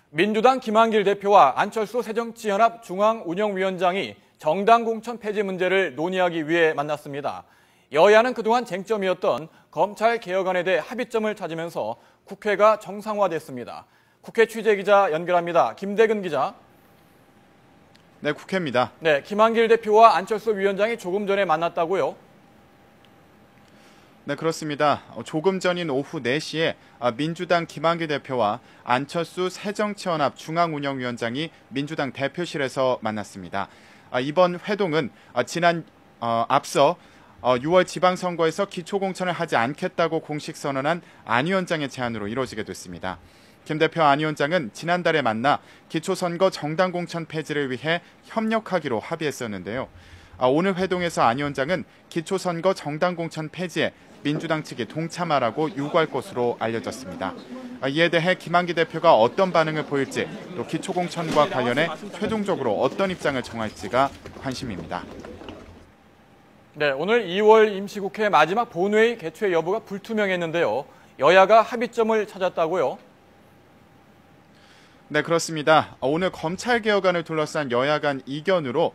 민주당 김한길 대표와 안철수 새정치연합 중앙운영위원장이 정당 공천 폐지 문제를 논의하기 위해 만났습니다. 여야는 그동안 쟁점이었던 검찰 개혁안에 대해 합의점을 찾으면서 국회가 정상화됐습니다. 국회 취재기자 연결합니다. 김대근 기자. 네, 국회입니다. 네, 김한길 대표와 안철수 위원장이 조금 전에 만났다고요? 네, 그렇습니다. 조금 전인 오후 4시에 민주당 김한길 대표와 안철수 새정치연합 중앙운영위원장이 민주당 대표실에서 만났습니다. 이번 회동은 앞서 6월 지방선거에서 기초공천을 하지 않겠다고 공식 선언한 안 위원장의 제안으로 이루어지게 됐습니다. 김 대표 안 위원장은 지난달에 만나 기초선거 정당공천 폐지를 위해 협력하기로 합의했었는데요. 오늘 회동에서 안 위원장은 기초선거 정당공천 폐지에 민주당 측이 동참하라고 요구할 것으로 알려졌습니다. 이에 대해 김한길 대표가 어떤 반응을 보일지, 또 기초공천과 관련해 최종적으로 어떤 입장을 정할지가 관심입니다. 네, 오늘 2월 임시국회 마지막 본회의 개최 여부가 불투명했는데요. 여야가 합의점을 찾았다고요? 네, 그렇습니다. 오늘 검찰개혁안을 둘러싼 여야 간 이견으로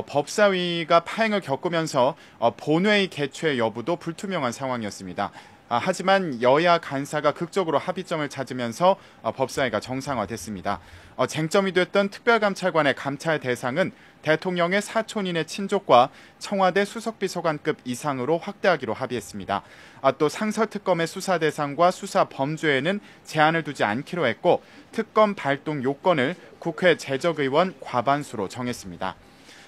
법사위가 파행을 겪으면서 본회의 개최 여부도 불투명한 상황이었습니다. 하지만 여야 간사가 극적으로 합의점을 찾으면서 법사위가 정상화됐습니다. 쟁점이 됐던 특별감찰관의 감찰 대상은 대통령의 사촌인의 친족과 청와대 수석비서관급 이상으로 확대하기로 합의했습니다. 또 상설특검의 수사 대상과 수사 범죄에는 제한을 두지 않기로 했고, 특검 발동 요건을 국회 재적의원 과반수로 정했습니다.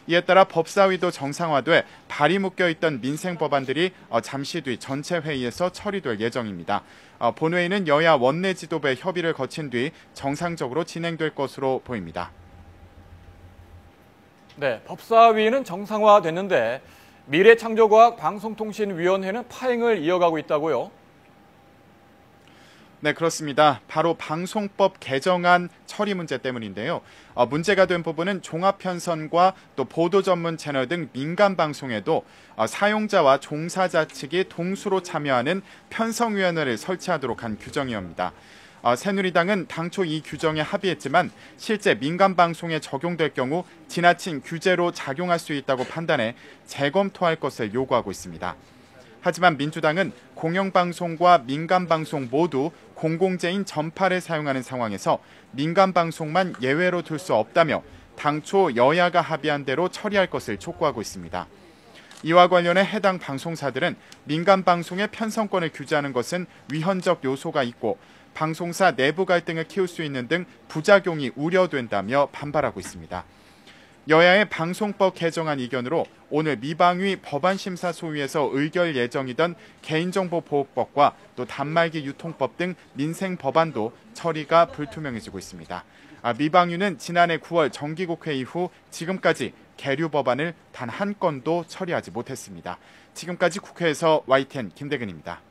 이에 따라 법사위도 정상화돼 발이 묶여있던 민생 법안들이 잠시 뒤 전체 회의에서 처리될 예정입니다. 본회의는 여야 원내 지도부의 협의를 거친 뒤 정상적으로 진행될 것으로 보입니다. 네, 법사위는 정상화됐는데 미래창조과학방송통신위원회는 파행을 이어가고 있다고요? 네, 그렇습니다. 바로 방송법 개정안 처리 문제 때문인데요. 문제가 된 부분은 종합편성과 또 보도 전문 채널 등 민간 방송에도 사용자와 종사자 측이 동수로 참여하는 편성위원회를 설치하도록 한 규정이옵니다. 새누리당은 당초 이 규정에 합의했지만 실제 민간 방송에 적용될 경우 지나친 규제로 작용할 수 있다고 판단해 재검토할 것을 요구하고 있습니다. 하지만 민주당은 공영방송과 민간방송 모두 공공재인 전파를 사용하는 상황에서 민간방송만 예외로 둘 수 없다며 당초 여야가 합의한 대로 처리할 것을 촉구하고 있습니다. 이와 관련해 해당 방송사들은 민간방송의 편성권을 규제하는 것은 위헌적 요소가 있고 방송사 내부 갈등을 키울 수 있는 등 부작용이 우려된다며 반발하고 있습니다. 여야의 방송법 개정안 이견으로 오늘 미방위 법안심사소위에서 의결 예정이던 개인정보보호법과 또 단말기 유통법 등 민생 법안도 처리가 불투명해지고 있습니다. 미방위는 지난해 9월 정기국회 이후 지금까지 계류 법안을 단 한 건도 처리하지 못했습니다. 지금까지 국회에서 YTN 김대근입니다.